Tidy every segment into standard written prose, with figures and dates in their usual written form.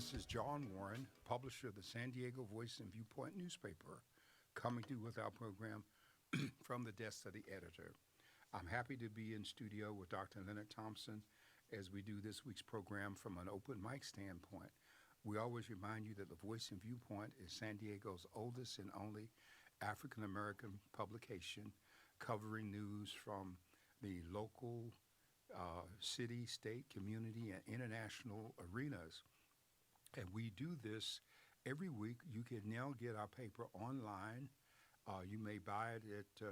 This is John Warren, publisher of the San Diego Voice and Viewpoint newspaper, coming to you with our program from the desk of the editor. I'm happy to be in studio with Dr. Leonard Thompson as we do this week's program from an open mic standpoint. We always remind you that the Voice and Viewpoint is San Diego's oldest and only African American publication covering news from the local, city, state, community, and international arenas. And we do this every week. You can now get our paper online. You may buy it at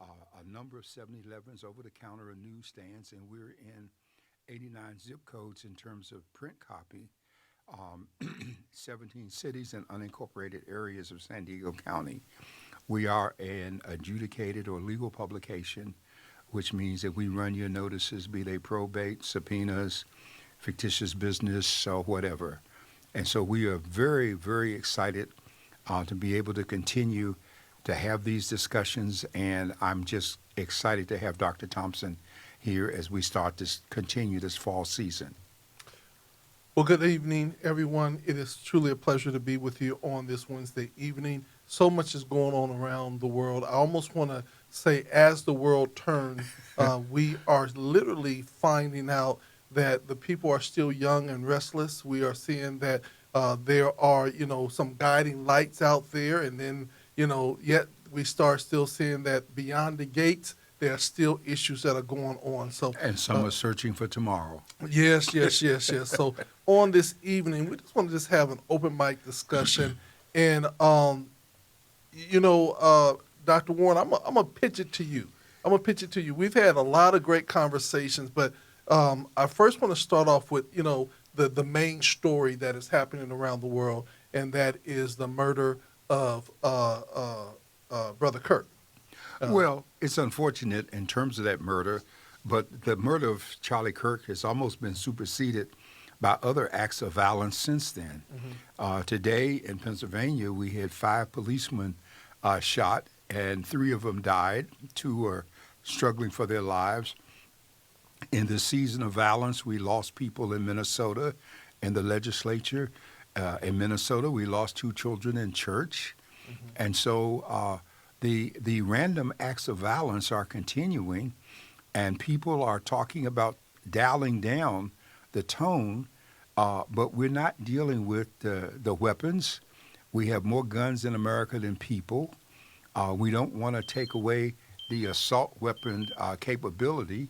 a number of 7-Elevens, over-the-counter, or newsstands, and we're in 89 zip codes in terms of print copy, 17 cities and unincorporated areas of San Diego County. We are an adjudicated or legal publication, which means that we run your notices, be they probate, subpoenas, fictitious business, or whatever. And so we are very, very excited to be able to continue to have these discussions, and I'm just excited to have Dr. Thompson here as we start to continue this fall season. Well, good evening, everyone. It is truly a pleasure to be with you on this Wednesday evening. So much is going on around the world. I almost want to say, as the world turns, we are literally finding out that the people are still young and restless. We are seeing that there are, some guiding lights out there, and then, yet we start still seeing that beyond the gates, there are still issues that are going on. So, And some are searching for tomorrow. Yes. So on this evening, we just want to just have an open mic discussion. And, Dr. Warren, I'm going to pitch it to you. We've had a lot of great conversations, but I first want to start off with, the main story that is happening around the world, and that is the murder of Brother Kirk. Well, it's unfortunate in terms of that murder, but the murder of Charlie Kirk has almost been superseded by other acts of violence since then. Mm-hmm. Today in Pennsylvania, we had 5 policemen shot, and 3 of them died. 2 are struggling for their lives. In this season of violence, we lost people in Minnesota, in the legislature. In Minnesota, we lost 2 children in church. Mm-hmm. And so the random acts of violence are continuing, and people are talking about dialing down the tone, but we're not dealing with the weapons. We have more guns in America than people. We don't want to take away the assault weapon capability.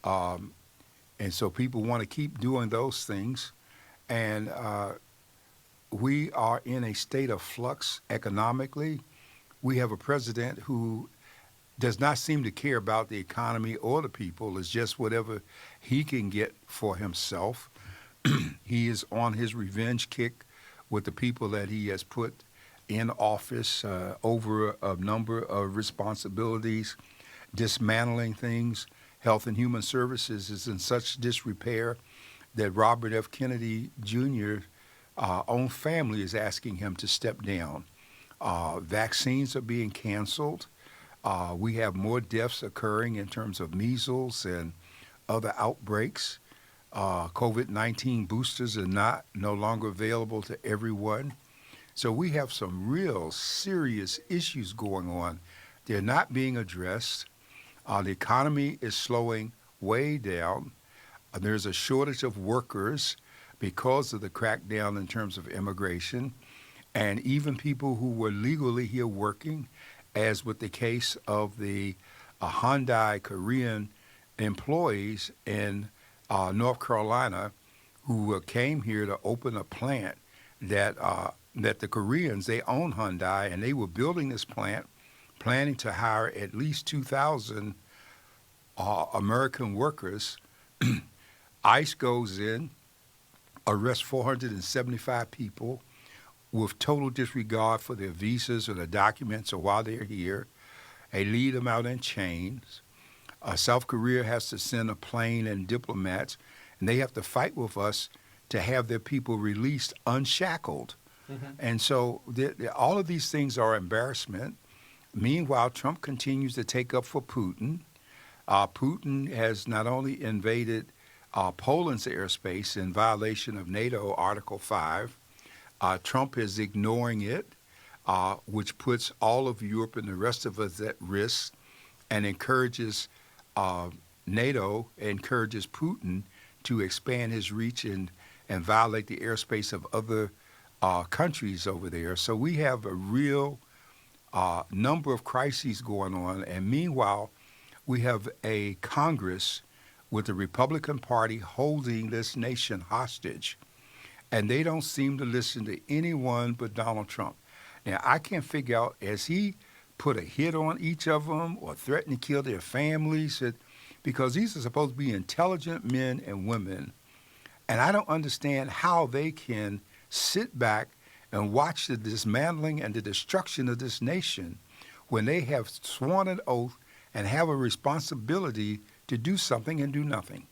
And so people want to keep doing those things. And we are in a state of flux economically. We have a president who does not seem to care about the economy or the people. It's just whatever he can get for himself. He is on his revenge kick with the people that he has put in office over a number of responsibilities, dismantling things. Health and Human Services is in such disrepair that Robert F. Kennedy Jr.'s own family is asking him to step down. Vaccines are being canceled. We have more deaths occurring in terms of measles and other outbreaks. COVID-19 boosters are no longer available to everyone. So we have some real serious issues going on. They're not being addressed. The economy is slowing way down. There's a shortage of workers because of the crackdown in terms of immigration. And even people who were legally here working, as with the case of the Hyundai Korean employees in North Carolina who came here to open a plant that the Koreans, they own Hyundai, and they were building this plant, planning to hire at least 2,000 American workers. ICE goes in, arrests 475 people with total disregard for their visas or their documents or while they're here. They lead them out in chains. South Korea has to send a plane and diplomats, and they have to fight with us to have their people released unshackled. Mm-hmm. And so all of these things are embarrassment. Meanwhile, Trump continues to take up for Putin. Putin has not only invaded Poland's airspace in violation of NATO Article 5. Trump is ignoring it, which puts all of Europe and the rest of us at risk and encourages NATO, encourages Putin to expand his reach and violate the airspace of other countries over there. So we have a real number of crises going on. And meanwhile, we have a Congress with the Republican Party holding this nation hostage. And they don't seem to listen to anyone but Donald Trump. Now, I can't figure out, has he put a hit on each of them or threatened to kill their families? Because these are supposed to be intelligent men and women. And I don't understand how they can sit back and watch the dismantling and the destruction of this nation when they have sworn an oath and have a responsibility to do something and do nothing.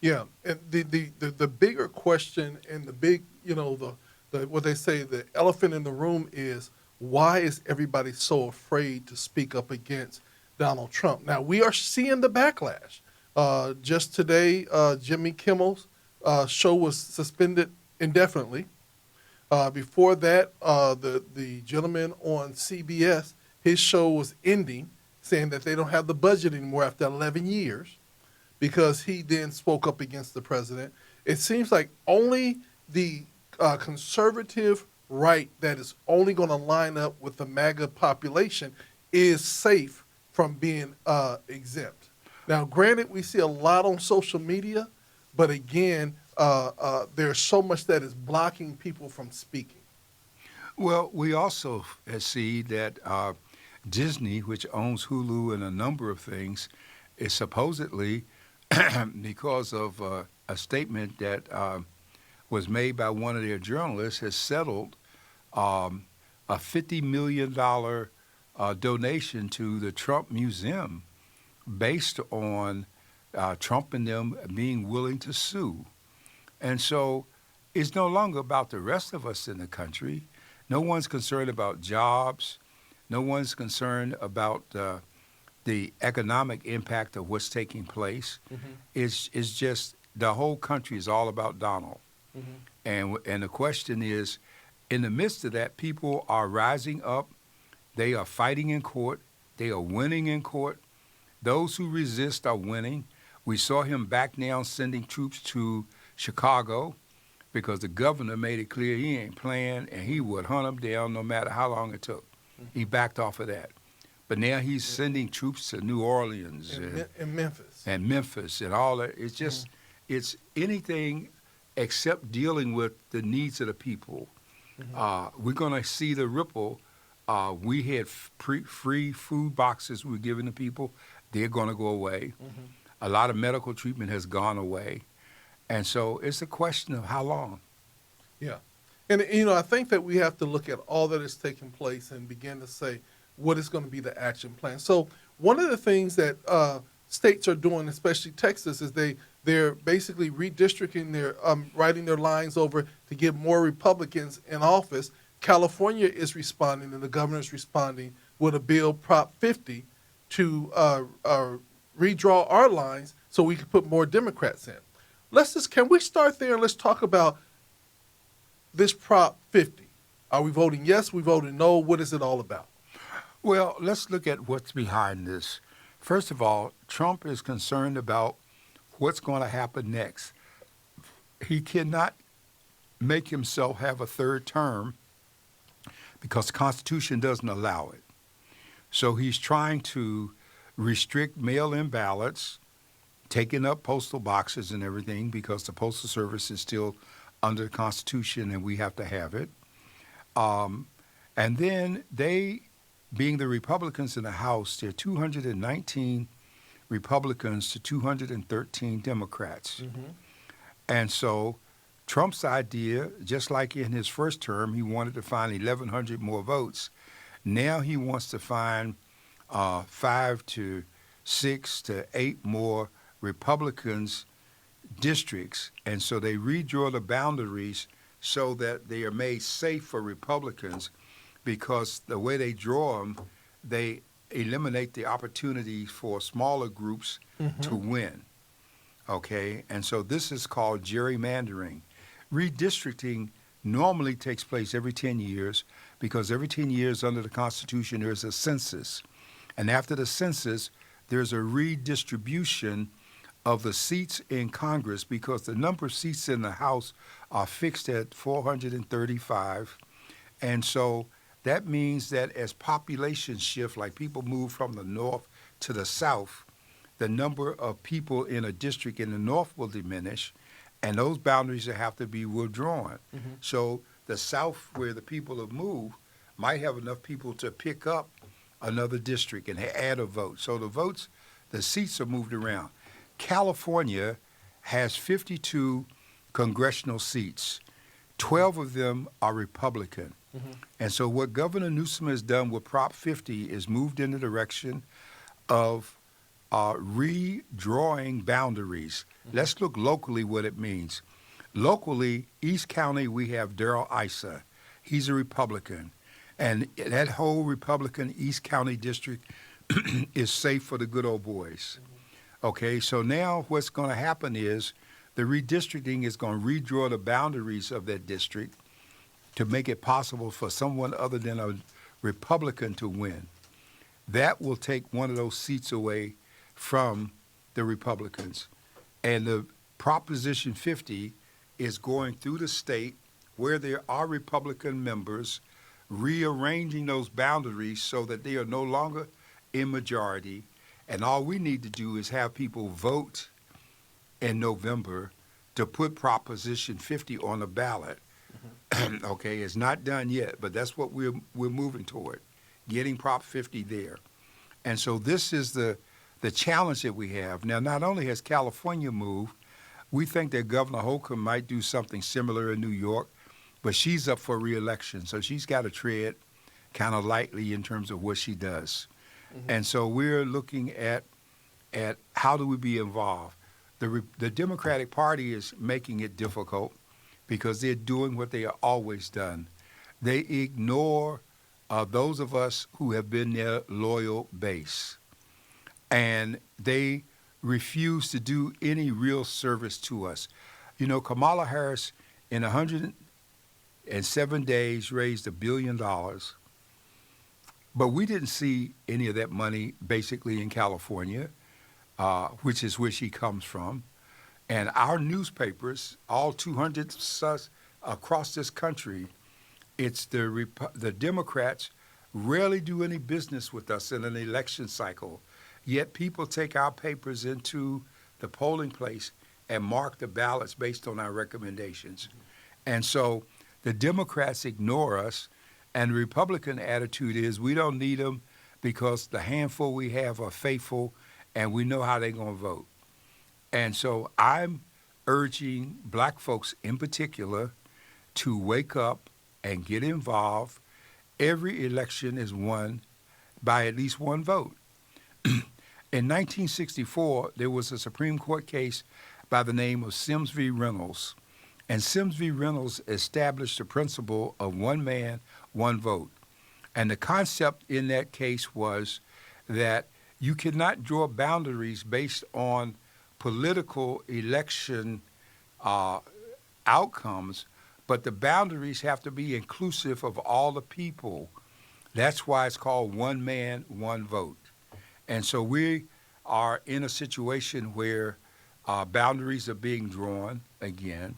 Yeah, and the bigger question and the big, the what they say, the elephant in the room is, why is everybody so afraid to speak up against Donald Trump? Now, we are seeing the backlash. Just today, Jimmy Kimmel's show was suspended indefinitely. Before that, the gentleman on CBS, his show was ending, saying that they don't have the budget anymore after 11 years because he then spoke up against the president. It seems like only the conservative right that is only going to line up with the MAGA population is safe from being exempt. Now, granted, we see a lot on social media, but again, there's so much that is blocking people from speaking. Well, we also see that Disney, which owns Hulu and a number of things, is supposedly, because of a statement that was made by one of their journalists, has settled a $50 million donation to the Trump Museum based on Trump and them being willing to sue. And so it's no longer about the rest of us in the country. No one's concerned about jobs. No one's concerned about the economic impact of what's taking place. Mm-hmm. It's just the whole country is all about Donald. Mm-hmm. And the question is, in the midst of that, people are rising up. They are fighting in court. They are winning in court. Those who resist are winning. We saw him back now sending troops to Chicago because the governor made it clear he ain't playing and he would hunt them down no matter how long it took. Mm-hmm. He backed off of that. But now he's sending troops to New Orleans and Memphis. And Memphis and all that. It's just, it's anything except dealing with the needs of the people. Mm-hmm. We're going to see the ripple. We had free food boxes we were giving to people. They're going to go away. Mm-hmm. A lot of medical treatment has gone away. And so it's a question of how long. Yeah. And, I think that we have to look at all that is taking place and begin to say what is going to be the action plan. So one of the things that states are doing, especially Texas, is they're basically redistricting their, writing their lines over to get more Republicans in office. California is responding, and the governor is responding with a bill, Prop 50, to redraw our lines so we can put more Democrats in. Can we start there and let's talk about this Prop 50? Are we voting yes? We voting no? What is it all about? Well, let's look at what's behind this. First of all, Trump is concerned about what's going to happen next. He cannot make himself have a third term because the Constitution doesn't allow it. So he's trying to restrict mail-in ballots, taking up postal boxes and everything because the Postal Service is still under the Constitution and we have to have it. And then they, being the Republicans in the House, there are 219 Republicans to 213 Democrats. Mm-hmm. And so Trump's idea, just like in his first term, he wanted to find 1,100 more votes. Now he wants to find 5 to 6 to 8 more Republicans districts, and so they redraw the boundaries so that they are made safe for Republicans, because the way they draw them, they eliminate the opportunity for smaller groups to win. okay? And so this is called gerrymandering. Redistricting normally takes place every 10 years because every 10 years under the Constitution there's a census. And after the census, there's a redistribution of the seats in Congress because the number of seats in the House are fixed at 435. And so that means that as population shift, like people move from the north to the south, the number of people in a district in the north will diminish, and those boundaries will have to be withdrawn. So the south, where the people have moved, might have enough people to pick up another district and add a vote. So the seats are moved around. California has 52 congressional seats. 12 of them are Republican. And so what Governor Newsom has done with Prop 50 is moved in the direction of redrawing boundaries. Let's look locally what it means. Locally, East County, we have Darrell Issa. He's a Republican. And that whole Republican East County district is safe for the good old boys. Okay, so now what's going to happen is the redistricting is going to redraw the boundaries of that district to make it possible for someone other than a Republican to win. That will take one of those seats away from the Republicans. And the Proposition 50 is going through the state where there are Republican members, rearranging those boundaries so that they are no longer in majority. And all we need to do is have people vote in November to put Proposition 50 on the ballot. Okay, it's not done yet, but that's what we're moving toward, getting Prop 50 there. And so this is the challenge that we have. Now, not only has California moved, we think that Governor Holcomb might do something similar in New York, but she's up for re-election, so she's got to tread kind of lightly in terms of what she does. And so we're looking at how do we be involved. The Democratic Party is making it difficult because they're doing what they have always done. They ignore those of us who have been their loyal base. And they refuse to do any real service to us. You know, Kamala Harris in 107 days raised $1 billion, but we didn't see any of that money basically in California, which is where she comes from. And our newspapers, all 200 across this country, it's the Democrats rarely do any business with us in an election cycle. Yet people take our papers into the polling place and mark the ballots based on our recommendations. And so the Democrats ignore us, and the Republican attitude is we don't need them because the handful we have are faithful and we know how they're going to vote. And so I'm urging black folks in particular to wake up and get involved. Every election is won by at least one vote. In 1964, there was a Supreme Court case by the name of Sims v. Reynolds. And Sims v. Reynolds established the principle of one man, one vote. And the concept in that case was that you cannot draw boundaries based on political election outcomes, but the boundaries have to be inclusive of all the people. That's why it's called one man, one vote. And so we are in a situation where boundaries are being drawn again,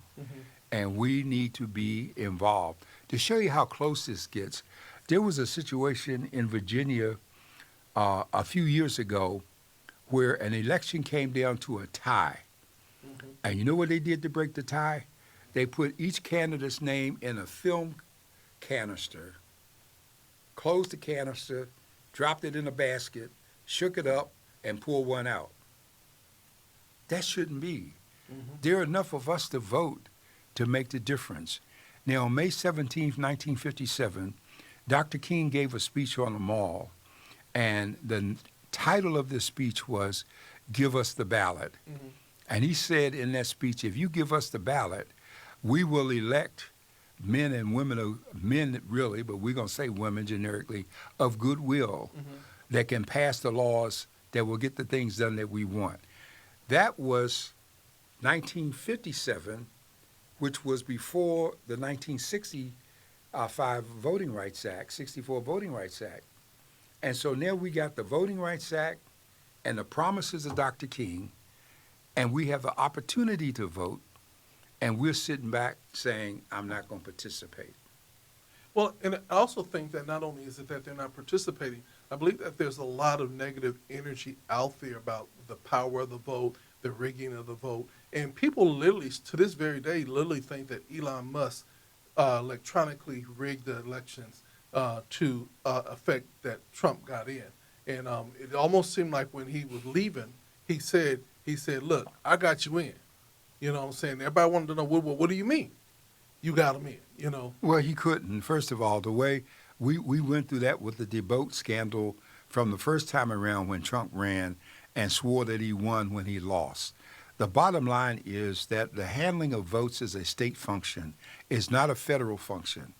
and we need to be involved. To show you how close this gets, there was a situation in Virginia a few years ago where an election came down to a tie. And you know what they did to break the tie? They put each candidate's name in a film canister, closed the canister, dropped it in a basket, shook it up, and pulled one out. That shouldn't be. There are enough of us to vote to make the difference. Now, on May 17th, 1957, Dr. King gave a speech on the Mall, and the title of this speech was, "Give Us the Ballot." And he said in that speech, if you give us the ballot, we will elect men and women, men really, but we're going to say women generically, of goodwill that can pass the laws that will get the things done that we want. That was 1957, which was before the 1965 Voting Rights Act, 64 Voting Rights Act. And so now we got the Voting Rights Act and the promises of Dr. King, and we have the opportunity to vote, and we're sitting back saying, I'm not going to participate. Well, and I also think that not only is it that they're not participating, I believe that there's a lot of negative energy out there about the power of the vote, the rigging of the vote. And people literally, to this very day, literally think that Elon Musk electronically rigged the elections to affect that Trump got in. And it almost seemed like when he was leaving, he said, look, I got you in. You know what I'm saying? Everybody wanted to know, well, what do you mean? You got him in, you know? Well, he couldn't. First of all, the way we went through that with the debate scandal from the first time around when Trump ran and swore that he won when he lost. The bottom line is that the handling of votes is a state function. It's not a federal function.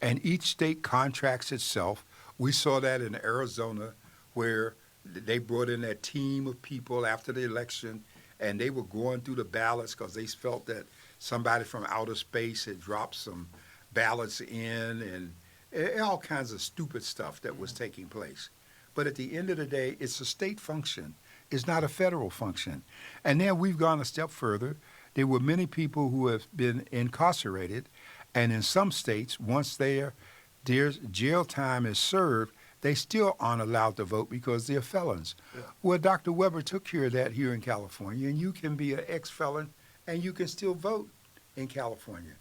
And each state contracts itself. We saw that in Arizona where they brought in that team of people after the election and they were going through the ballots because they felt that somebody from outer space had dropped some ballots in and all kinds of stupid stuff that was taking place. But at the end of the day, it's a state function. It's not a federal function. And now we've gone a step further. There were many people who have been incarcerated, and in some states, once their jail time is served, they still aren't allowed to vote because they're felons. Yeah. Well, Dr. Weber took care of that here in California, and you can be an ex-felon and you can still vote in California.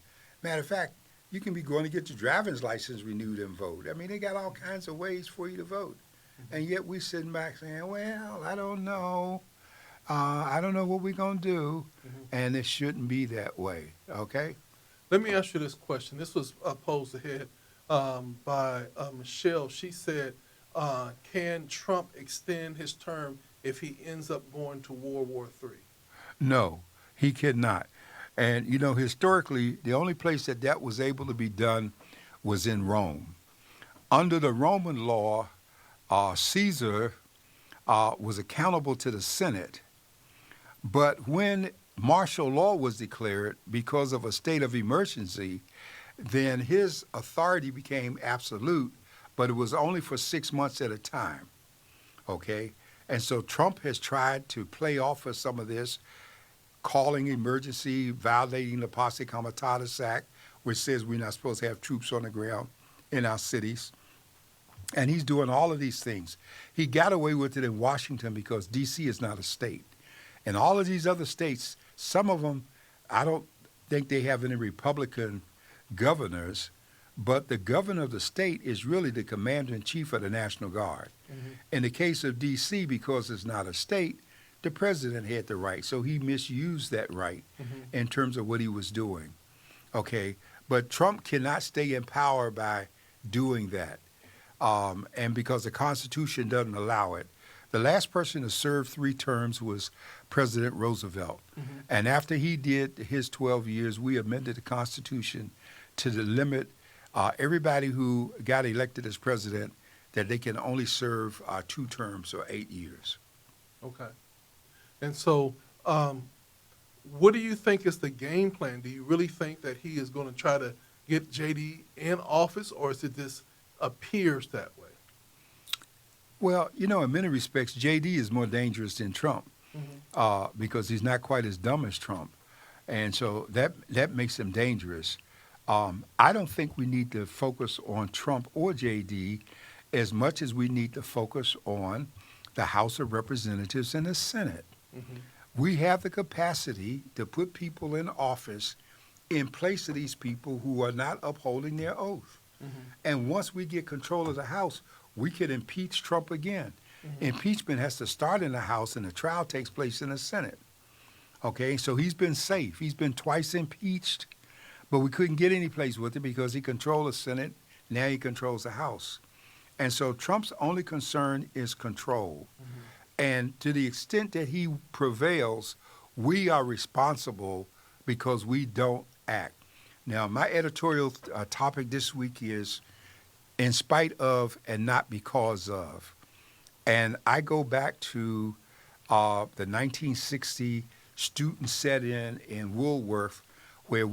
Matter of fact, you can be going to get your driver's license renewed and vote. I mean, they got all kinds of ways for you to vote. And yet we're sitting back saying, well, I don't know. I don't know what we're going to do. And it shouldn't be that way, okay? Let me ask you this question. This was posed ahead by Michelle. She said, can Trump extend his term if he ends up going to World War III? No, he cannot. And, you know, historically, the only place that was able to be done was in Rome. Under the Roman law, Caesar was accountable to the Senate. But when martial law was declared because of a state of emergency, then his authority became absolute, but it was only for 6 months at a time, okay? And so Trump has tried to play off of some of this, calling emergency, violating the Posse Comitatus Act, which says we're not supposed to have troops on the ground in our cities. And he's doing all of these things. He got away with it in Washington because D.C. is not a state. And all of these other states, some of them, I don't think they have any Republican governors, but the governor of the state is really the commander-in-chief of the National Guard. In the case of D.C., because it's not a state, the president had the right, so he misused that right in terms of what he was doing. Okay, but Trump cannot stay in power by doing that, and because the Constitution doesn't allow it. The last person to serve 3 terms was President Roosevelt, and after he did his 12 years, we amended the Constitution to limit everybody who got elected as president that they can only serve 2 terms or 8 years. Okay. And so what do you think is the game plan? Do you really think that he is going to try to get J.D. in office, or is it just appears that way? Well, you know, in many respects, J.D. is more dangerous than Trump because he's not quite as dumb as Trump. And so that makes him dangerous. I don't think we need to focus on Trump or J.D. as much as we need to focus on the House of Representatives and the Senate. We have the capacity to put people in office in place of these people who are not upholding their oath. And once we get control of the House, we could impeach Trump again. Impeachment has to start in the House and the trial takes place in the Senate. Okay, so he's been safe. He's been twice impeached, but we couldn't get any place with it because he controlled the Senate. Now he controls the House. And so Trump's only concern is control. And to the extent that he prevails, we are responsible because we don't act. Now, my editorial topic this week is in spite of and not because of. And I go back to the 1960 students sat in Woolworth, where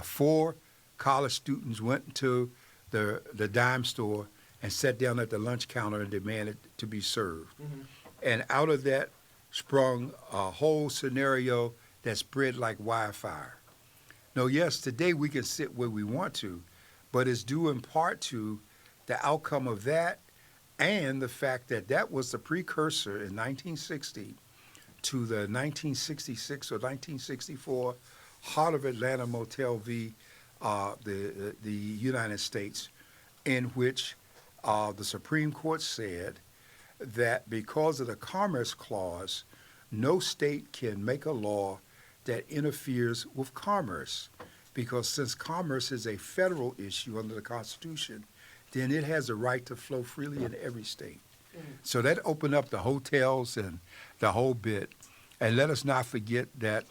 four college students went to the dime store and sat down at the lunch counter and demanded to be served. And out of that sprung a whole scenario that spread like wildfire. No, yes, today we can sit where we want to, but it's due in part to the outcome of that and the fact that that was the precursor in 1960 to the 1966 or 1964 Heart of Atlanta Motel v. The United States, in which the Supreme Court said that because of the Commerce Clause, no state can make a law that interferes with commerce, because since commerce is a federal issue under the Constitution, then it has a right to flow freely in every state. So that opened up the hotels and the whole bit. And let us not forget that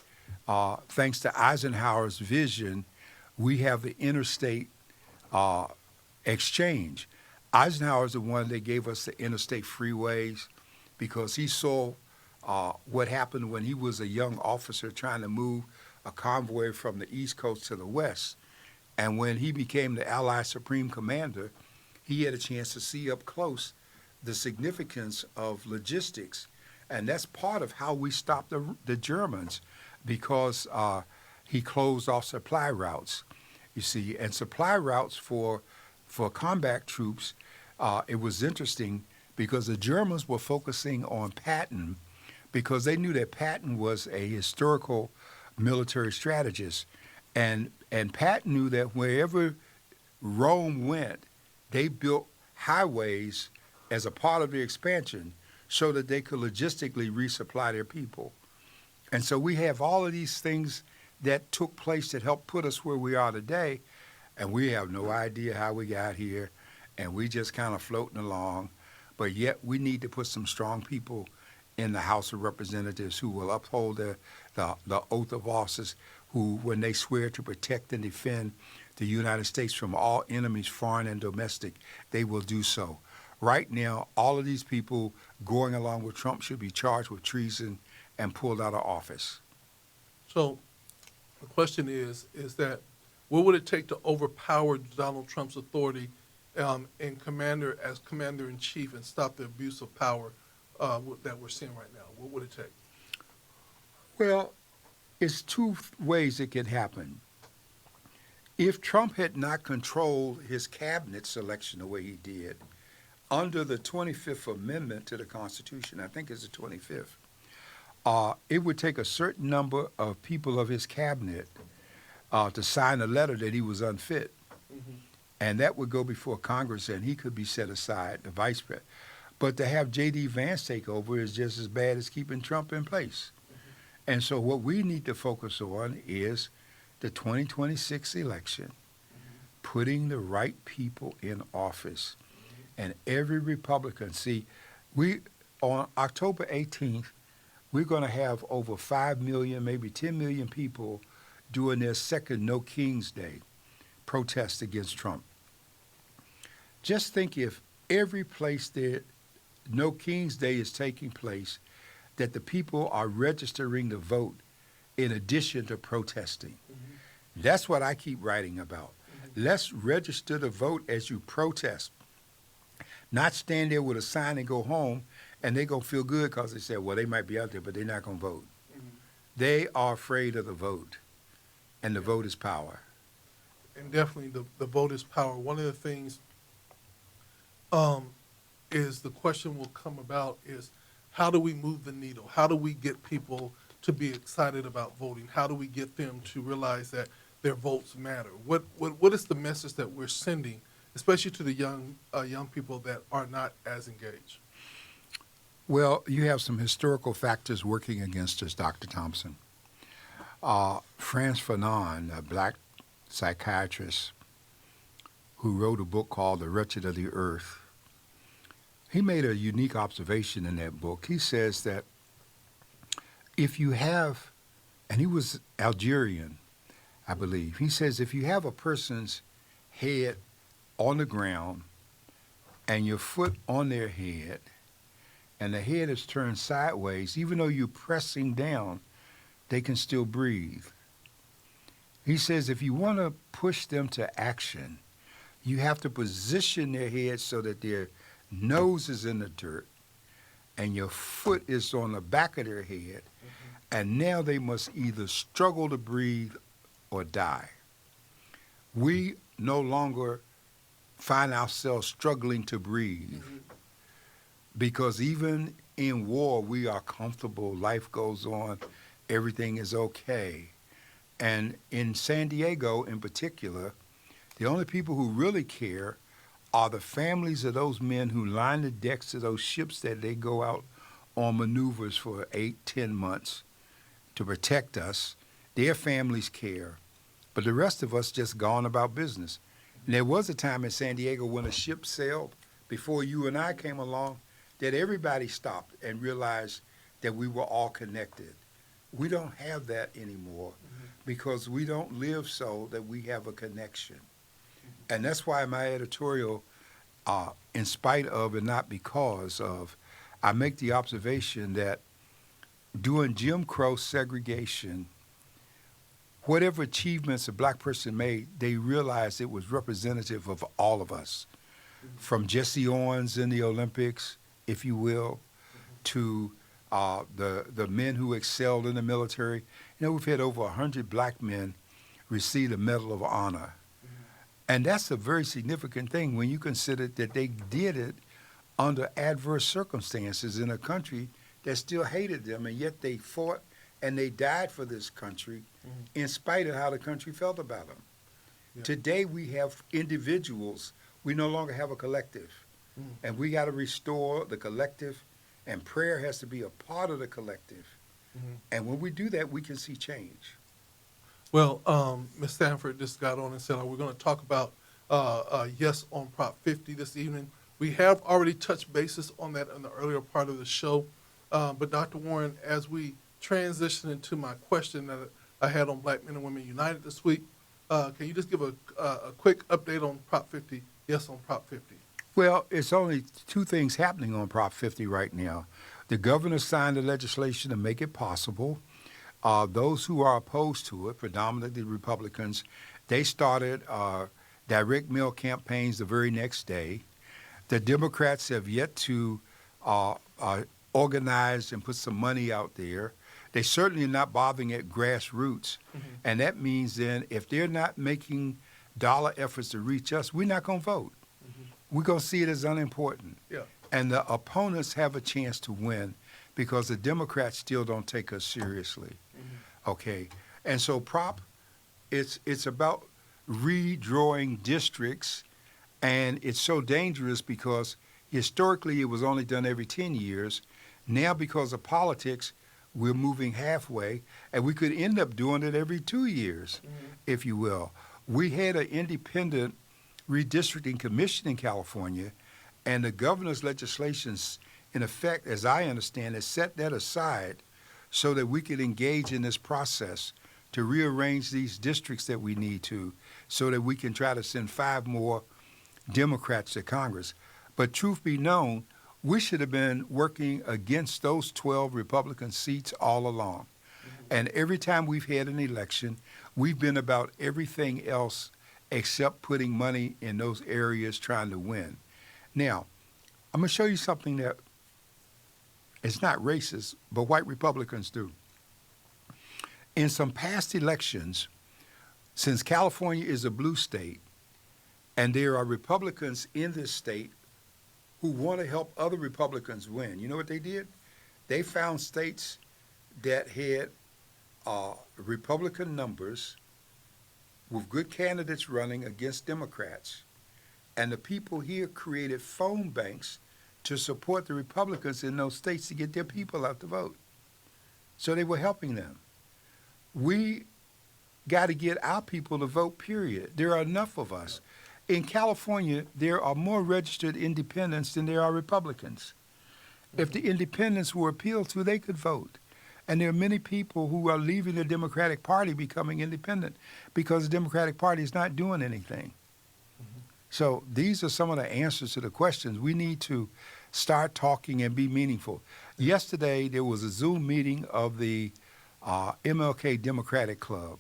thanks to Eisenhower's vision, we have the interstate exchange. Eisenhower's the one that gave us the interstate freeways because he saw what happened when he was a young officer trying to move a convoy from the East Coast to the West. And when he became the Allied Supreme Commander, he had a chance to see up close the significance of logistics. And that's part of how we stopped the Germans, because he closed off supply routes, you see. And supply routes for combat troops, it was interesting because the Germans were focusing on Patton because they knew that Patton was a historical military strategist. And Patton knew that wherever Rome went, they built highways as a part of the expansion so that they could logistically resupply their people. And so we have all of these things that took place that helped put us where we are today, and we have no idea how we got here, and we just kind of floating along. But yet we need to put some strong people in the House of Representatives who will uphold the oath of office, who, when they swear to protect and defend the United States from all enemies, foreign and domestic, they will do so. Right now, all of these people going along with Trump should be charged with treason and pulled out of office. So the question is that what would it take to overpower Donald Trump's authority and commander-in-chief and stop the abuse of power that we're seeing right now? What would it take? Well, it's two ways it could happen. If Trump had not controlled his cabinet selection the way he did, under the 25th Amendment to the Constitution, I think it's the 25th, it would take a certain number of people of his cabinet to sign a letter that he was unfit. Mm-hmm. And that would go before Congress, and he could be set aside, the vice president. But to have J.D. Vance take over is just as bad as keeping Trump in place. Mm-hmm. And so what we need to focus on is the 2026 election, mm-hmm. putting the right people in office. And every Republican, see, on October 18th, we're going to have over 5 million, maybe 10 million people doing their second No Kings Day protest against Trump. Just think if every place that No Kings Day is taking place, that the people are registering to vote in addition to protesting. Mm-hmm. That's what I keep writing about. Mm-hmm. Let's register to vote as you protest. Not stand there with a sign and go home, and they're going to feel good because they said, well, they might be out there, but they're not going to vote. Mm-hmm. They are afraid of the vote, and the vote is power. And definitely the vote is power. One of the things is the question will come about is, how do we move the needle? How do we get people to be excited about voting? How do we get them to realize that their votes matter? What is the message that we're sending, especially to the young people that are not as engaged? Well, you have some historical factors working against us, Dr. Thompson. Frantz Fanon, a black psychiatrist who wrote a book called The Wretched of the Earth, he made a unique observation in that book. He says that if you have, and he was Algerian, I believe, he says if you have a person's head on the ground and your foot on their head and the head is turned sideways, even though you're pressing down, they can still breathe. He says if you want to push them to action, you have to position their heads so that their nose is in the dirt and your foot is on the back of their head, and now they must either struggle to breathe or die. We no longer find ourselves struggling to breathe because even in war, we are comfortable, life goes on, everything is okay. And in San Diego in particular, the only people who really care are the families of those men who line the decks of those ships that they go out on maneuvers for 8, 10 months to protect us. Their families care, but the rest of us just gone about business. And there was a time in San Diego when a ship sailed, before you and I came along, that everybody stopped and realized that we were all connected. We don't have that anymore because we don't live so that we have a connection. And that's why my editorial, in spite of and not because of, I make the observation that during Jim Crow segregation, whatever achievements a black person made, they realized it was representative of all of us, from Jesse Owens in the Olympics, if you will, to the men who excelled in the military. You know, we've had over 100 black men receive the Medal of Honor. And that's a very significant thing when you consider that they did it under adverse circumstances in a country that still hated them, and yet they fought and they died for this country in spite of how the country felt about them. Yeah. Today we have individuals. We no longer have a collective. And we got to restore the collective, and prayer has to be a part of the collective. And when we do that, we can see change. Well, Ms. Stanford just got on and said, we're going to talk about yes on Prop 50 this evening. We have already touched bases on that in the earlier part of the show. But Dr. Warren, as we transition into my question that I had on Black Men and Women United this week, can you just give a quick update on Prop 50, yes on Prop 50? Well, it's only two things happening on Prop 50 right now. The governor signed the legislation to make it possible. Those who are opposed to it, predominantly Republicans, they started direct mail campaigns the very next day. The Democrats have yet to organize and put some money out there. They certainly are not bothering at grassroots. And that means then if they're not making dollar efforts to reach us, we're not going to vote. We're going to see it as unimportant. Yeah. And the opponents have a chance to win because the Democrats still don't take us seriously. Okay. And so it's about redrawing districts, and it's so dangerous because historically it was only done every 10 years. Now because of politics, we're moving halfway, and we could end up doing it every 2 years, if you will. We had an independent redistricting commission in California, and the governor's legislations, in effect, as I understand it, set that aside so that we could engage in this process to rearrange these districts that we need to, so that we can try to send 5 more Democrats to Congress. But truth be known, we should have been working against those 12 Republican seats all along. And every time we've had an election, we've been about everything else except putting money in those areas trying to win. Now, I'm going to show you something that is not racist, but white Republicans do. In some past elections, since California is a blue state, and there are Republicans in this state who want to help other Republicans win, you know what they did? They found states that had Republican numbers with good candidates running against Democrats. And the people here created phone banks to support the Republicans in those states to get their people out to vote. So they were helping them. We got to get our people to vote, period. There are enough of us. In California, there are more registered independents than there are Republicans. If the independents were appealed to, they could vote. And there are many people who are leaving the Democratic Party becoming independent because the Democratic Party is not doing anything. So these are some of the answers to the questions. We need to start talking and be meaningful. Yesterday, there was a Zoom meeting of the MLK Democratic Club.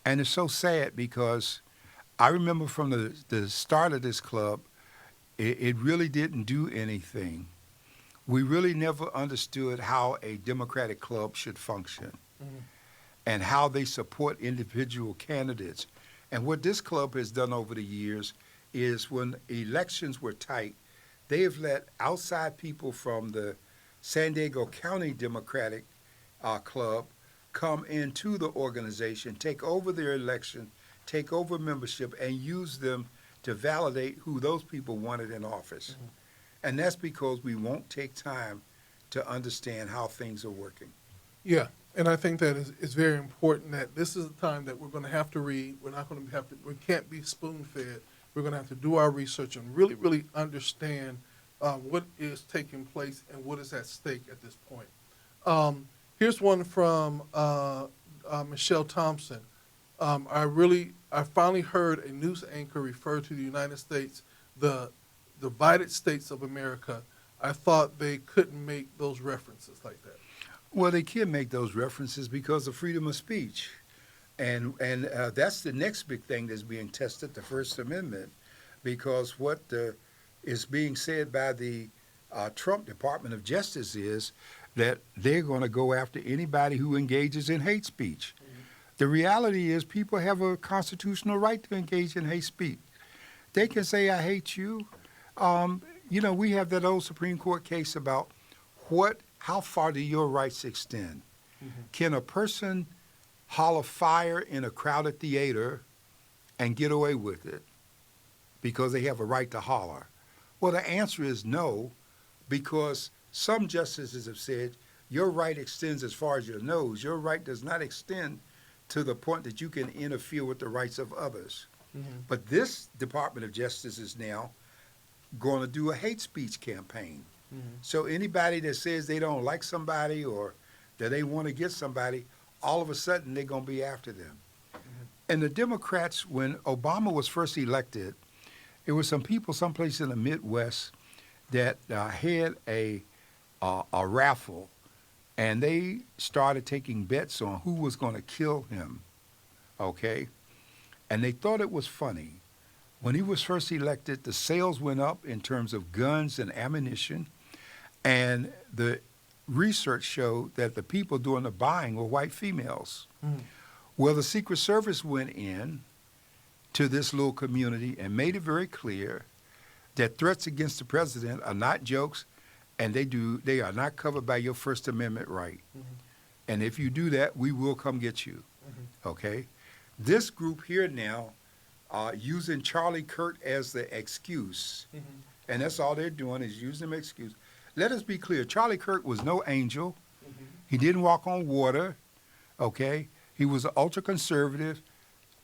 And it's so sad because I remember from the start of this club, it really didn't do anything. We really never understood how a Democratic club should function and how they support individual candidates. And what this club has done over the years is when elections were tight, they have let outside people from the San Diego County Democratic Club come into the organization, take over their election, take over membership, and use them to validate who those people wanted in office. And that's because we won't take time to understand how things are working. Yeah, and I think that is very important that this is a time that we're going to have to read. We're not going to have to, we can't be spoon-fed. We're going to have to do our research and really, really understand what is taking place and what is at stake at this point. Here's one from Michelle Thompson. I finally heard a news anchor refer to the United States, the divided states of America. I thought they couldn't make those references like that. Well, they can make those references because of freedom of speech. And that's the next big thing that's being tested, the First Amendment, because what is being said by the Trump Department of Justice is that they're going to go after anybody who engages in hate speech. The reality is people have a constitutional right to engage in hate speech. They can say, I hate you. We have that old Supreme Court case about how far do your rights extend? Can a person holler fire in a crowded theater and get away with it because they have a right to holler? Well, the answer is no, because some justices have said your right extends as far as your nose. Your right does not extend to the point that you can interfere with the rights of others. But this Department of Justice is now going to do a hate speech campaign. So anybody that says they don't like somebody or that they want to get somebody, all of a sudden they're going to be after them. And the Democrats, when Obama was first elected, there were some people someplace in the Midwest that had a raffle, and they started taking bets on who was going to kill him, okay? And they thought it was funny. When he was first elected, the sales went up in terms of guns and ammunition, and the research showed that the people doing the buying were white females. Well, the Secret Service went in to this little community and made it very clear that threats against the president are not jokes, and they are not covered by your First Amendment right. And if you do that, we will come get you. Okay? This group here now using Charlie Kirk as the excuse, and that's all they're doing is using them excuse. Let us be clear, Charlie Kirk was no angel. He didn't walk on water, okay? He was an ultra-conservative.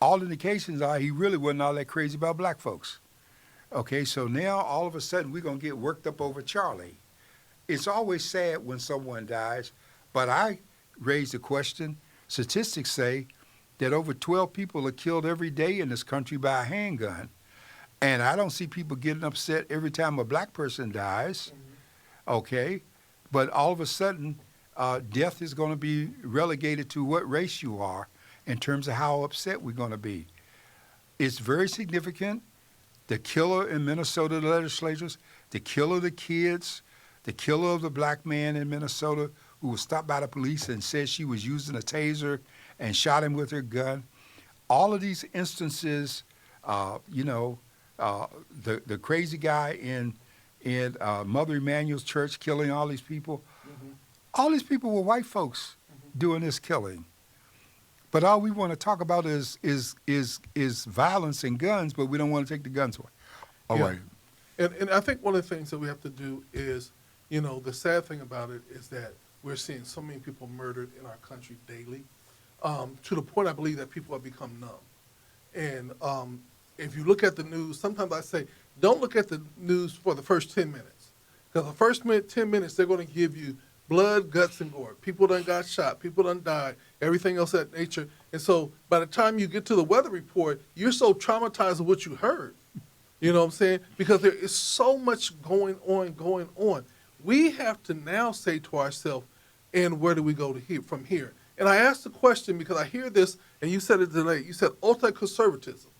All indications are he really wasn't all that crazy about black folks. Okay, so now all of a sudden we're going to get worked up over Charlie. It's always sad when someone dies, but I raise the question, statistics say that over 12 people are killed every day in this country by a handgun. And I don't see people getting upset every time a black person dies, okay? But all of a sudden, death is going to be relegated to what race you are in terms of how upset we're going to be. It's very significant. The killer in Minnesota legislators, the killer of the kids, the killer of the black man in Minnesota who was stopped by the police and said she was using a taser and shot him with her gun. All of these instances, the crazy guy in Mother Emanuel's church killing all these people, all these people were white folks doing this killing. But all we want to talk about is violence and guns, but we don't want to take the guns away. All right. And I think one of the things that we have to do is, the sad thing about it is that we're seeing so many people murdered in our country daily, to the point I believe that people have become numb. And if you look at the news, sometimes I say, don't look at the news for the first 10 minutes. Because the first 10 minutes, they're going to give you blood, guts, and gore. People done got shot. People done died. Everything else of that nature. And so by the time you get to the weather report, you're so traumatized of what you heard. You know what I'm saying? Because there is so much going on. We have to now say to ourselves, and where do we go from here? And I asked the question because I hear this, and you said it today. You said ultra-conservatism.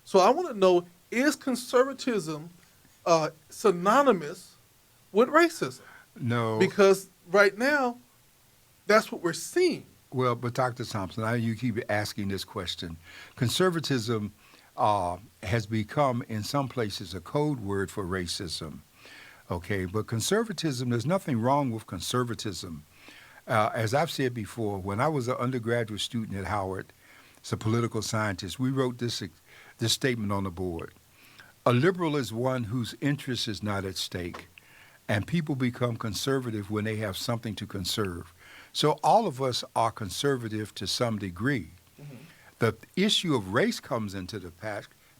So I want to know, is conservatism synonymous with racism? No. Because right now, that's what we're seeing. Well, but Dr. Thompson, you keep asking this question. Conservatism has become, in some places, a code word for racism. Okay, but conservatism, there's nothing wrong with conservatism. As I've said before, when I was an undergraduate student at Howard, as a political scientist, we wrote this statement on the board. A liberal is one whose interest is not at stake, and people become conservative when they have something to conserve. So all of us are conservative to some degree. Mm-hmm. The issue of race comes into the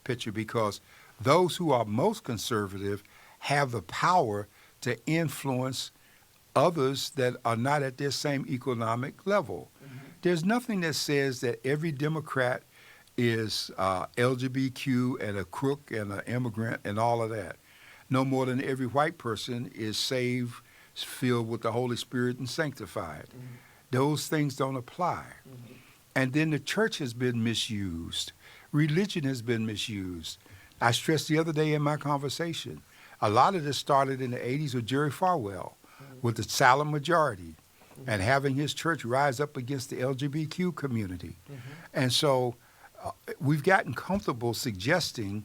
picture because those who are most conservative have the power to influence others that are not at their same economic level. Mm-hmm. There's nothing that says that every Democrat is LGBTQ and a crook and an immigrant and all of that. No more than every white person is saved, filled with the Holy Spirit and sanctified. Mm-hmm. Those things don't apply. Mm-hmm. And then the church has been misused. Religion has been misused. I stressed the other day in my conversation, a lot of this started in the 80s with Jerry Falwell, with the silent majority, and having his church rise up against the LGBTQ community. And so we've gotten comfortable suggesting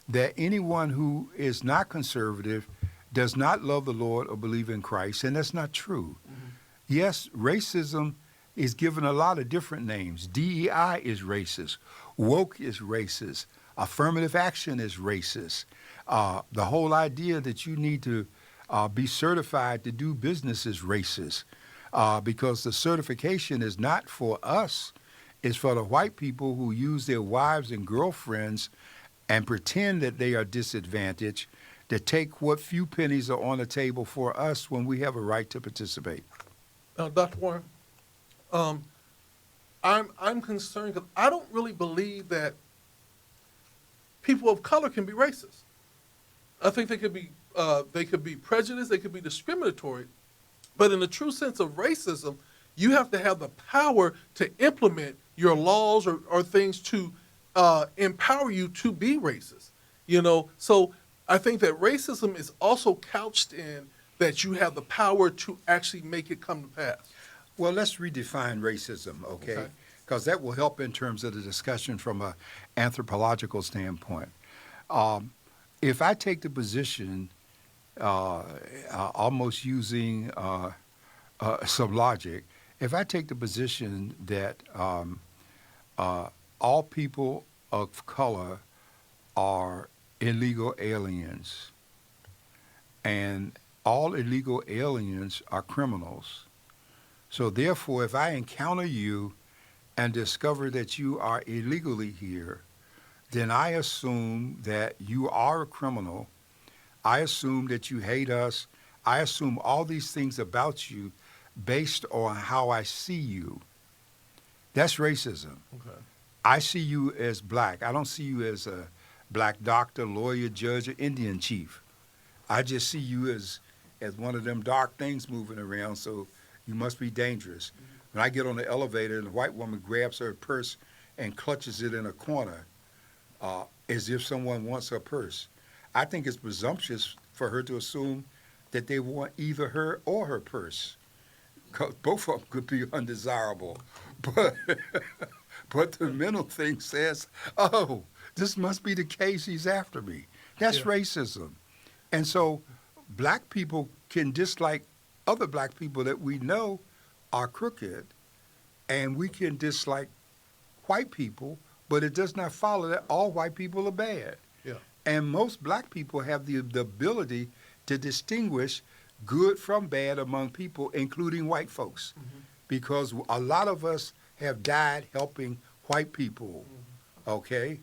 that anyone who is not conservative does not love the Lord or believe in Christ, and that's not true. Yes, racism is given a lot of different names. DEI is racist. Woke is racist. Affirmative action is racist. The whole idea that you need to be certified to do business is racist because the certification is not for us. It's for the white people who use their wives and girlfriends and pretend that they are disadvantaged to take what few pennies are on the table for us when we have a right to participate. Now, Dr. Warren, I'm concerned because I don't really believe that people of color can be racist. I think they could be prejudiced, they could be discriminatory, but in the true sense of racism, you have to have the power to implement your laws or things to empower you to be racist. You know, so I think that racism is also couched in that you have the power to actually make it come to pass. Well, let's redefine racism, okay? Because that will help in terms of the discussion from an anthropological standpoint. If I take the position, almost using some logic, if I take the position that all people of color are illegal aliens, and all illegal aliens are criminals. So therefore, if I encounter you and discover that you are illegally here, then I assume that you are a criminal. I assume that you hate us. I assume all these things about you based on how I see you. That's racism. Okay. I see you as black. I don't see you as a black doctor, lawyer, judge, or Indian chief. I just see you as one of them dark things moving around, so you must be dangerous. When I get on the elevator and the white woman grabs her purse and clutches it in a corner as if someone wants her purse, I think it's presumptuous for her to assume that they want either her or her purse. 'Cause both of them could be undesirable. But the mental thing says, oh, this must be the case, he's after me. That's racism. And so black people can dislike other black people that we know are crooked, and we can dislike white people, but it does not follow that all white people are bad. Yeah. And most black people have the ability to distinguish good from bad among people, including white folks, because a lot of us have died helping white people, okay?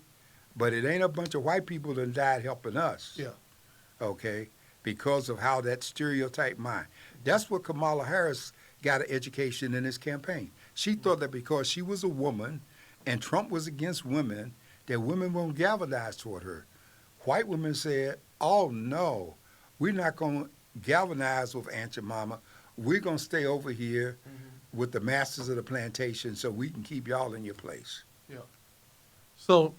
But it ain't a bunch of white people that died helping us, Yeah. okay, because of how that stereotype mind. That's what Kamala Harris got an education in this campaign. She thought that because she was a woman and Trump was against women, that women won't galvanize toward her. White women said, oh, no, we're not going to galvanize with Aunt Jemima. we're going to stay over here with the masters of the plantation so we can keep y'all in your place. Yeah. So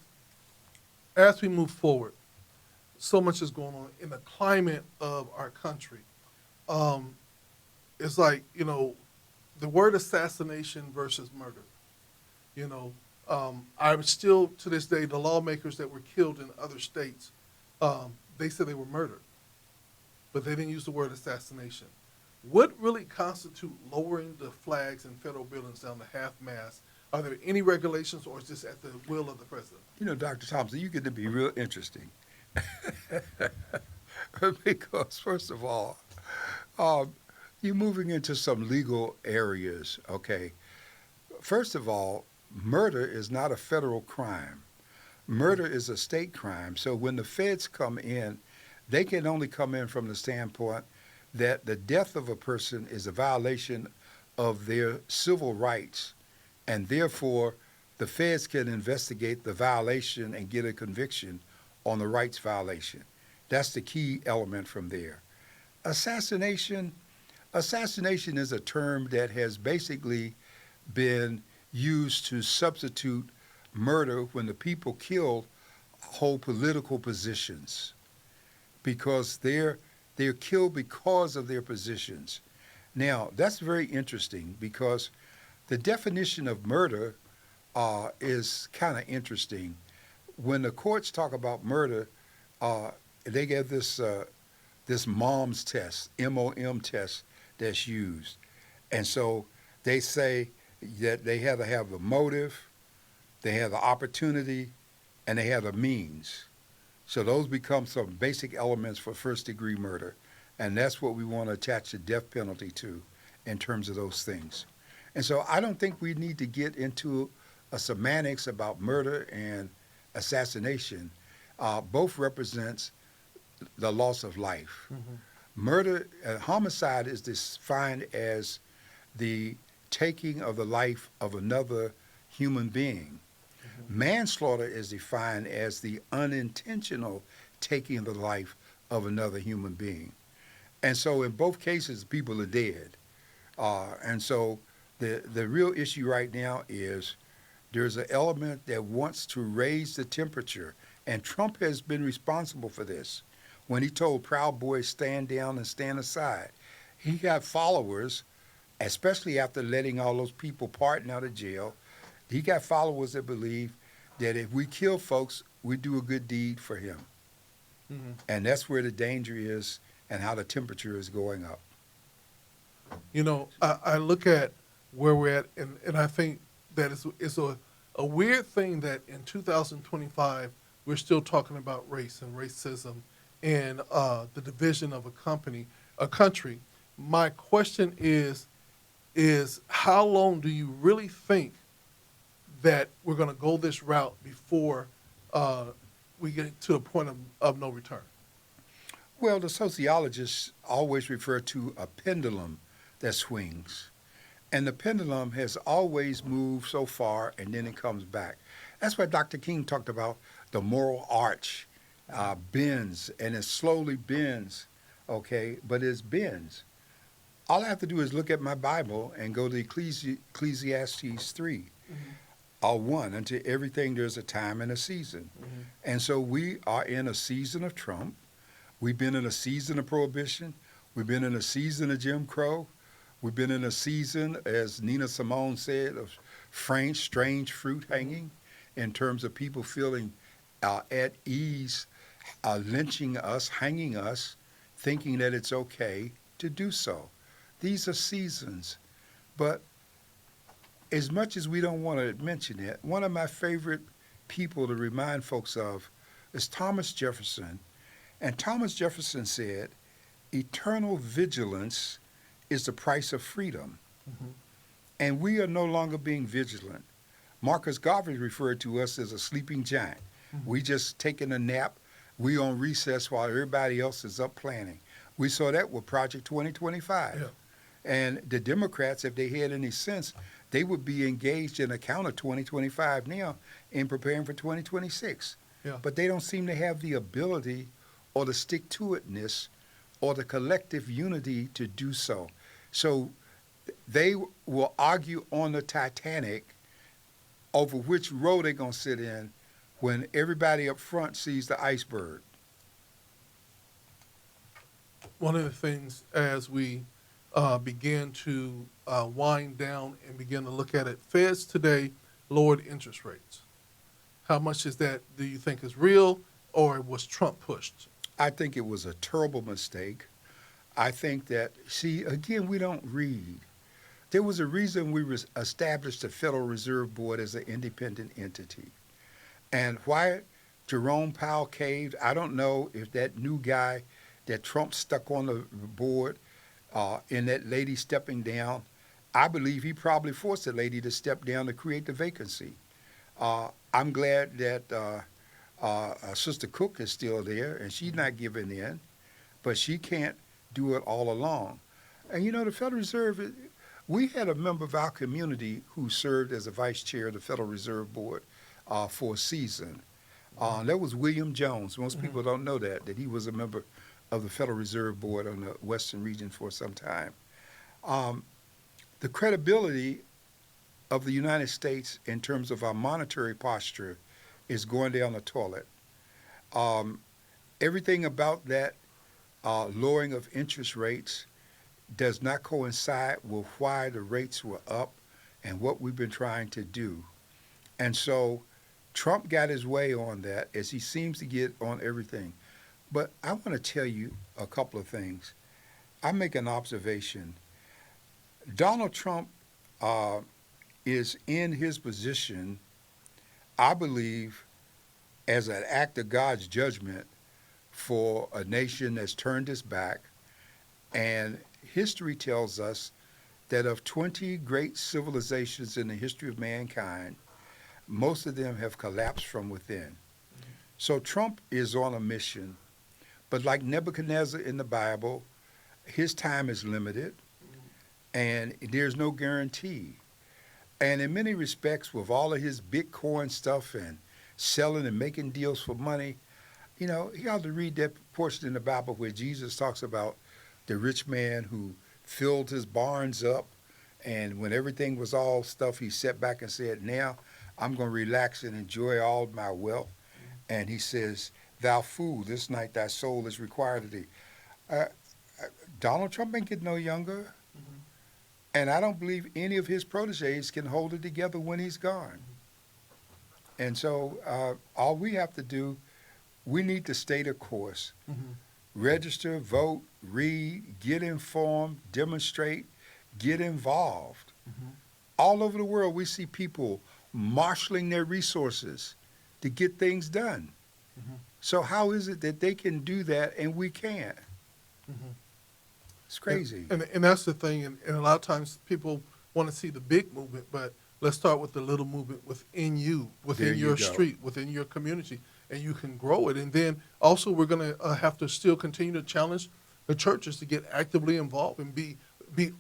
as we move forward, so much is going on in the climate of our country. It's like, the word assassination versus murder. I'm still, to this day, the lawmakers that were killed in other states, they said they were murdered, but they didn't use the word assassination. What really constitute lowering the flags in federal buildings down to half-mast? Are there any regulations, or is this at the will of the president? Dr. Thompson, you get to be real interesting. Because, first of all, you're moving into some legal areas, okay? First of all, murder is not a federal crime. Murder is a state crime. So when the feds come in, they can only come in from the standpoint that the death of a person is a violation of their civil rights, and therefore the feds can investigate the violation and get a conviction on the rights violation. That's the key element from there. Assassination is a term that has basically been used to substitute murder when the people kill hold political positions, because they're killed because of their positions. Now, that's very interesting, because the definition of murder is kind of interesting. When the courts talk about murder, they get this MOMS test, MOM test, that's used. And so they say that they have to have the motive, they have the opportunity, and they have the means. So those become some basic elements for first-degree murder. And that's what we want to attach the death penalty to in terms of those things. And so I don't think we need to get into a semantics about murder and assassination. Both represents the loss of life. Murder, homicide is defined as the taking of the life of another human being. Manslaughter is defined as the unintentional taking of the life of another human being. And so in both cases, people are dead. And so the real issue right now is there's an element that wants to raise the temperature, and Trump has been responsible for this. When he told Proud Boys, stand down and stand aside, he got followers, especially after letting all those people pardon out of jail. He got followers that believe that if we kill folks, we do a good deed for him. And that's where the danger is and how the temperature is going up. I look at where we're at, and I think that it's a weird thing that in 2025, we're still talking about race and racism and the division of a country. My question is how long do you really think that we're going to go this route before we get to a point of no return? Well, the sociologists always refer to a pendulum that swings. And the pendulum has always moved so far, and then it comes back. That's why Dr. King talked about the moral arch, bends, and it slowly bends, okay? But it bends. All I have to do is look at my Bible and go to Ecclesiastes 3. 1, unto everything there's a time and a season. And so we are in a season of Trump. We've been in a season of prohibition. We've been in a season of Jim Crow. We've been in a season, as Nina Simone said, of strange fruit hanging, in terms of people feeling at ease, lynching us, hanging us, thinking that it's okay to do so. These are seasons. But as much as we don't want to mention it, one of my favorite people to remind folks of is Thomas Jefferson. And Thomas Jefferson said, eternal vigilance is the price of freedom. And we are no longer being vigilant. Marcus Garvey referred to us as a sleeping giant. We just taking a nap. We on recess while everybody else is up planning. We saw that with Project 2025. Yeah. And the Democrats, if they had any sense, they would be engaged in a counter 2025 now in preparing for 2026. Yeah. But they don't seem to have the ability or the stick-to-itness or the collective unity to do so. So they will argue on the Titanic over which row they're going to sit in when everybody up front sees the iceberg. One of the things as we begin to wind down and begin to look at it, Feds today lowered interest rates. How much is that, do you think, is real, or was Trump pushed? I think it was a terrible mistake. I think that, see, again, we don't read. There was a reason we established the Federal Reserve Board as an independent entity. And why Jerome Powell caved, I don't know if that new guy that Trump stuck on the board and that lady stepping down, I believe he probably forced the lady to step down to create the vacancy. I'm glad that Sister Cook is still there and she's not giving in, but she can't do it all along. And you know, the Federal Reserve, we had a member of our community who served as a vice chair of the Federal Reserve Board for a season. That was William Jones. Most people don't know that he was a member of the Federal Reserve Board on the Western region for some time. The credibility of the United States in terms of our monetary posture is going down the toilet. Everything about that lowering of interest rates does not coincide with why the rates were up and what we've been trying to do. And so Trump got his way on that, as he seems to get on everything. But I want to tell you a couple of things. I make an observation. Donald Trump is in his position, I believe, as an act of God's judgment for a nation that's turned its back. And history tells us that of 20 great civilizations in the history of mankind, most of them have collapsed from within. So Trump is on a mission, but like Nebuchadnezzar in the Bible, his time is limited and there's no guarantee. And in many respects, with all of his Bitcoin stuff and selling and making deals for money, you know, he ought to read that portion in the Bible where Jesus talks about the rich man who filled his barns up, and when everything was all stuff, he sat back and said, now I'm going to relax and enjoy all my wealth. And he says, thou fool, this night thy soul is required of thee. Donald Trump ain't getting no younger. And I don't believe any of his proteges can hold it together when he's gone. And so all we have to do, we need to stay the course. Register, vote, read, get informed, demonstrate, get involved. All over the world, we see people marshaling their resources to get things done. So how is it that they can do that and we can't? It's crazy. And that's the thing. And a lot of times people want to see the big movement, but let's start with the little movement within you, within your street, within your community, and you can grow it. And then also we're going to have to still continue to challenge the churches to get actively involved and be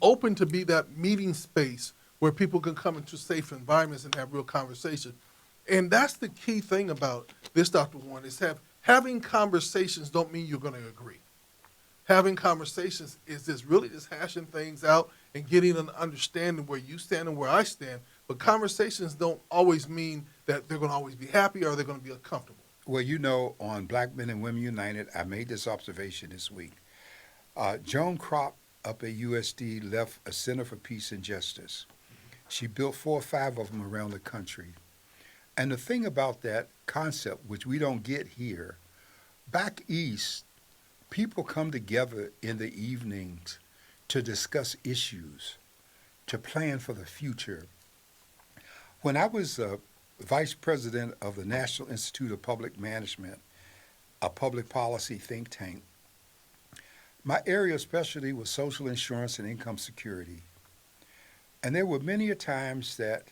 open to be that meeting space where people can come into safe environments and have real conversation. And that's the key thing about this, Dr. Warren, is having conversations don't mean you're going to agree. Having conversations is just really just hashing things out and getting an understanding where you stand and where I stand. But conversations don't always mean that they're going to always be happy or they're going to be comfortable. Well, you know, on Black Men and Women United, I made this observation this week. Joan Kropp up at USD left a Center for Peace and Justice. She built 4 or 5 of them around the country. And the thing about that concept, which we don't get here, back east, people come together in the evenings to discuss issues, to plan for the future. When I was vice president of the National Institute of Public Management, a public policy think tank, my area of specialty was social insurance and income security. And there were many a times that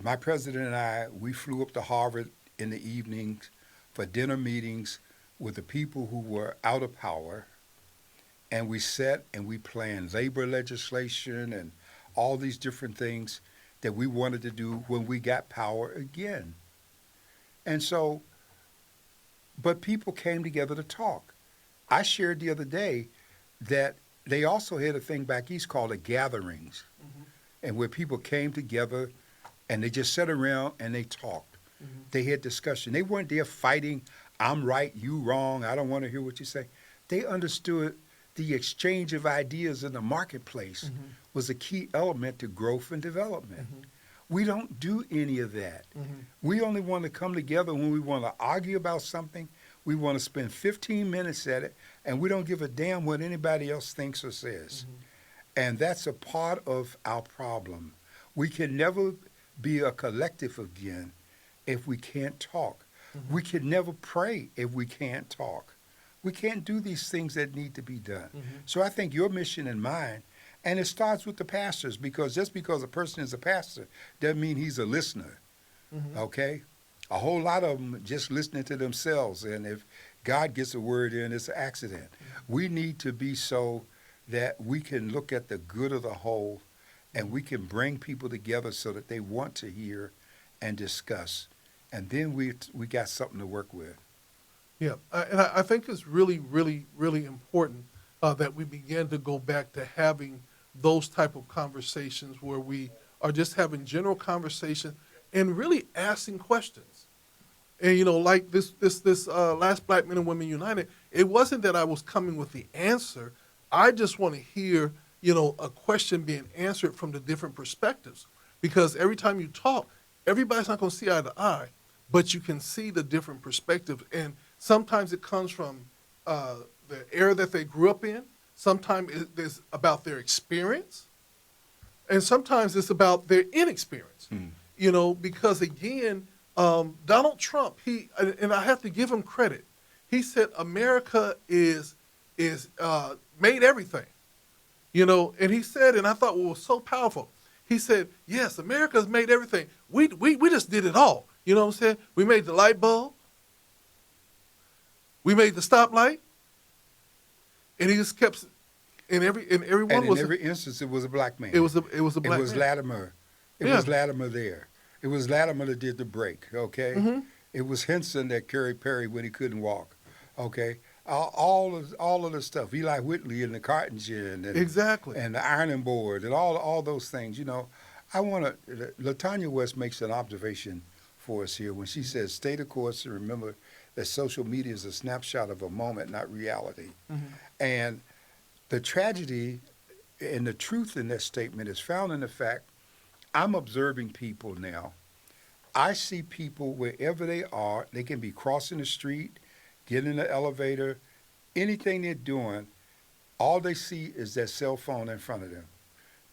my president and I, we flew up to Harvard in the evenings for dinner meetings with the people who were out of power, and we sat and we planned labor legislation and all these different things that we wanted to do when we got power again. And so, but people came together to talk. I shared the other day that they also had a thing back east called the gatherings, and where people came together and they just sat around and they talked. They had discussion. They weren't there fighting, I'm right, you wrong, I don't want to hear what you say. They understood the exchange of ideas in the marketplace was a key element to growth and development. We don't do any of that. We only want to come together when we want to argue about something. We want to spend 15 minutes at it, and we don't give a damn what anybody else thinks or says. And that's a part of our problem. We can never be a collective again if we can't talk. We can never pray if we can't talk. We can't do these things that need to be done. So I think your mission and mine, and it starts with the pastors, because just because a person is a pastor doesn't mean he's a listener, okay? A whole lot of them just listening to themselves, and if God gets a word in, it's an accident. We need to be so that we can look at the good of the whole, and we can bring people together so that they want to hear and discuss, and then we got something to work with. Yeah, and I think it's really, really, really important that we begin to go back to having those type of conversations where we are just having general conversation and really asking questions. And like this last Black Men and Women United, it wasn't that I was coming with the answer. I just want to hear a question being answered from the different perspectives, because every time you talk, everybody's not going to see eye to eye, but you can see the different perspectives. And sometimes it comes from the era that they grew up in. Sometimes it's about their experience. And sometimes it's about their inexperience. Because again, Donald Trump, and I have to give him credit. He said America is made everything. And he said, and I thought it was so powerful. He said, yes, America's made everything. We just did it all. You know what I'm saying? We made the light bulb. We made the stoplight, and he just kept in every instance it was a black man. It was a black man. It was Latimer. It was Latimer there. It was Latimer that did the brake. Okay. It was Henson that carried Perry when he couldn't walk. Okay. All of the stuff. Eli Whitley and the carton gin and exactly, and the ironing board and all those things. I want to. LaTanya West makes an observation for us here when she says, "Stay the course and remember that social media is a snapshot of a moment, not reality." And the tragedy and the truth in that statement is found in the fact I'm observing people now. I see people wherever they are. They can be crossing the street, getting in the elevator, anything they're doing. All they see is their cell phone in front of them.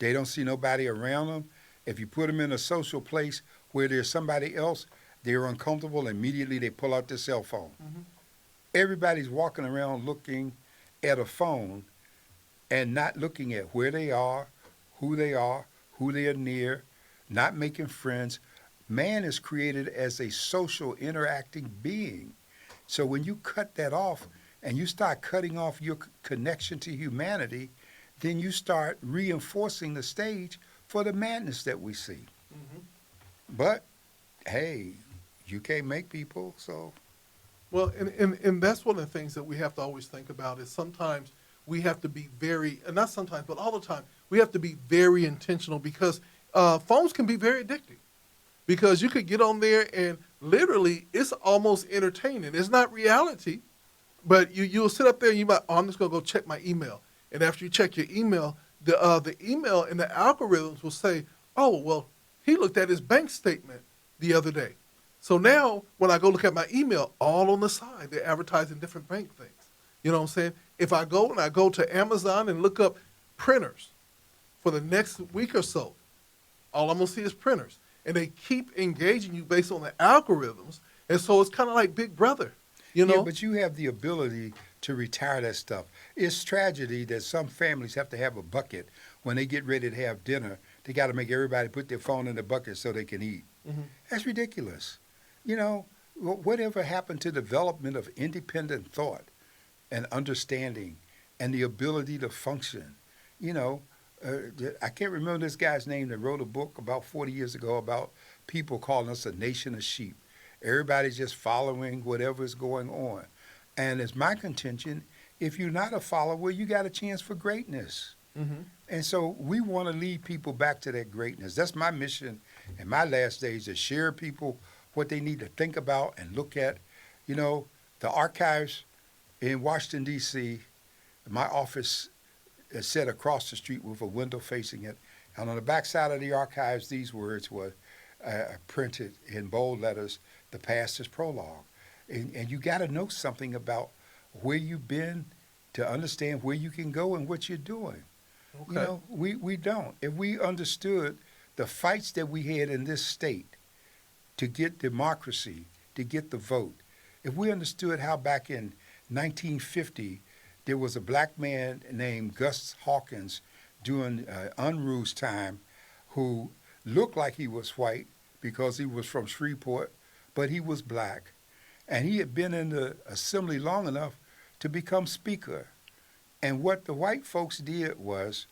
They don't see nobody around them. If you put them in a social place where there's somebody else, they're uncomfortable. Immediately they pull out their cell phone. Everybody's walking around looking at a phone and not looking at where they are, who they are near, not making friends. Man is created as a social interacting being. So when you cut that off and you start cutting off your connection to humanity, then you start reinforcing the stage for the madness that we see. But, hey, you can't make people, so. Well, and that's one of the things that we have to always think about is sometimes we have to be not sometimes, but all the time, we have to be very intentional because phones can be very addicting. Because you could get on there and literally it's almost entertaining. It's not reality, but you'll sit up there and you might, I'm just going to go check my email. And after you check your email, the email and the algorithms will say, oh, well, he looked at his bank statement the other day. So now when I go look at my email, all on the side, they're advertising different bank things. You know what I'm saying? If I go to Amazon and look up printers for the next week or so, all I'm going to see is printers. And they keep engaging you based on the algorithms. And so it's kind of like Big Brother, Yeah, but you have the ability to retire that stuff. It's tragedy that some families have to have a bucket when they get ready to have dinner. They got to make everybody put their phone in the bucket so they can eat. That's ridiculous. Whatever happened to development of independent thought and understanding and the ability to function? I can't remember this guy's name that wrote a book about 40 years ago about people calling us a nation of sheep. Everybody's just following whatever is going on. And it's my contention if you're not a follower, you got a chance for greatness. Mm-hmm. And so we want to lead people back to that greatness. That's my mission in my last days, to share people what they need to think about and look at. You know, the archives in Washington, D.C., my office is set across the street with a window facing it. And on the back side of the archives, these words were printed in bold letters, "The past is prologue." And you got to know something about where you've been to understand where you can go and what you're doing. Okay. You know, we don't. If we understood the fights that we had in this state to get democracy, to get the vote, if we understood how back in 1950 there was a black man named Gus Hawkins during Unruh's time who looked like he was white because he was from Shreveport, but he was black. And he had been in the assembly long enough to become speaker. And what the white folks did was,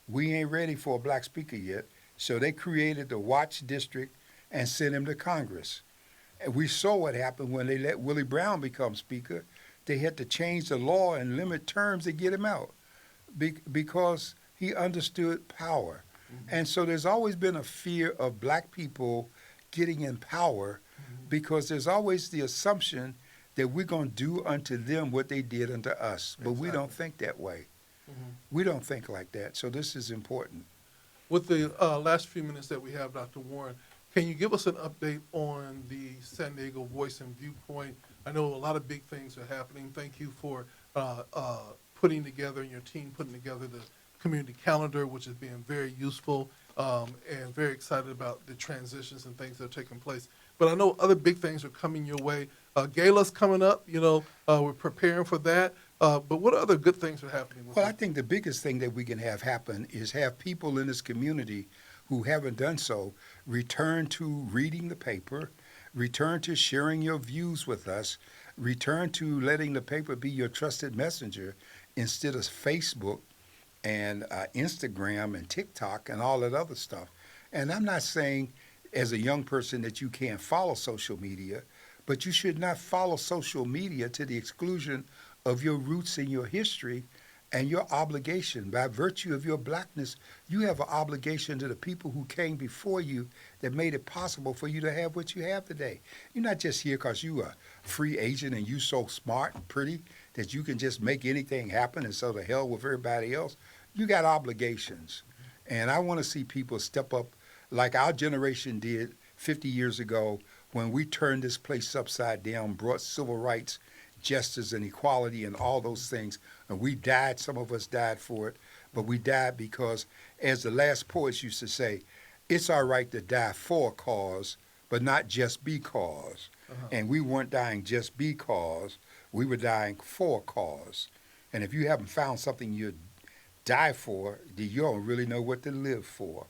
we ain't ready for a black speaker yet, so they created the Watch District and sent him to Congress. And we saw what happened when they let Willie Brown become speaker. They had to change the law and limit terms to get him out because he understood power. Mm-hmm. And so there's always been a fear of black people getting in power because there's always the assumption that we're going to do unto them what they did unto us. But we don't think that way. Mm-hmm. We don't think like that. So this is important. With the last few minutes that we have, Dr. Warren, can you give us an update on the San Diego Voice and Viewpoint? I know a lot of big things are happening. Thank you for putting together, and your team putting together the community calendar, which is being very useful, and very excited about the transitions and things that are taking place. But I know other big things are coming your way. Gala's coming up, you know, we're preparing for that. But what other good things are happening? Well, I think the biggest thing that we can have happen is have people in this community who haven't done so return to reading the paper, return to sharing your views with us, return to letting the paper be your trusted messenger instead of Facebook and Instagram and TikTok and all that other stuff. And I'm not saying as a young person that you can't follow social media, but you should not follow social media to the exclusion of your roots and your history and your obligation. By virtue of your blackness, you have an obligation to the people who came before you that made it possible for you to have what you have today. You're not just here because you are a free agent and you so smart and pretty that you can just make anything happen and so to hell with everybody else. You got obligations. And I want to see people step up like our generation did 50 years ago when we turned this place upside down, brought civil rights, justice, and equality and all those things. And we died, some of us died for it, but we died because, as the last poets used to say, it's our right to die for a cause, but not just because. And we weren't dying just because, we were dying for a cause. And if you haven't found something you die for, then you don't really know what to live for.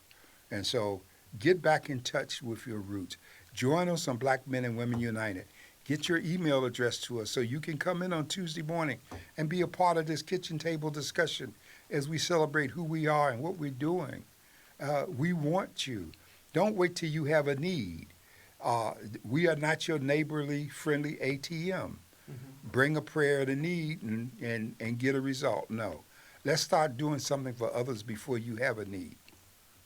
And so get back in touch with your roots. Join us on Black Men and Women United. Get your email address to us so you can come in on Tuesday morning and be a part of this kitchen table discussion as we celebrate who we are and what we're doing. We want you. Don't wait till you have a need. We are not your neighborly, friendly ATM. Bring a prayer to need and get a result. No. Let's start doing something for others before you have a need.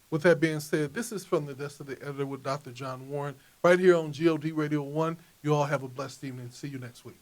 With that being said, this is From the Desk of the Editor with Dr. John Warren, right here on GOD Radio 1. You all have a blessed evening. See you next week.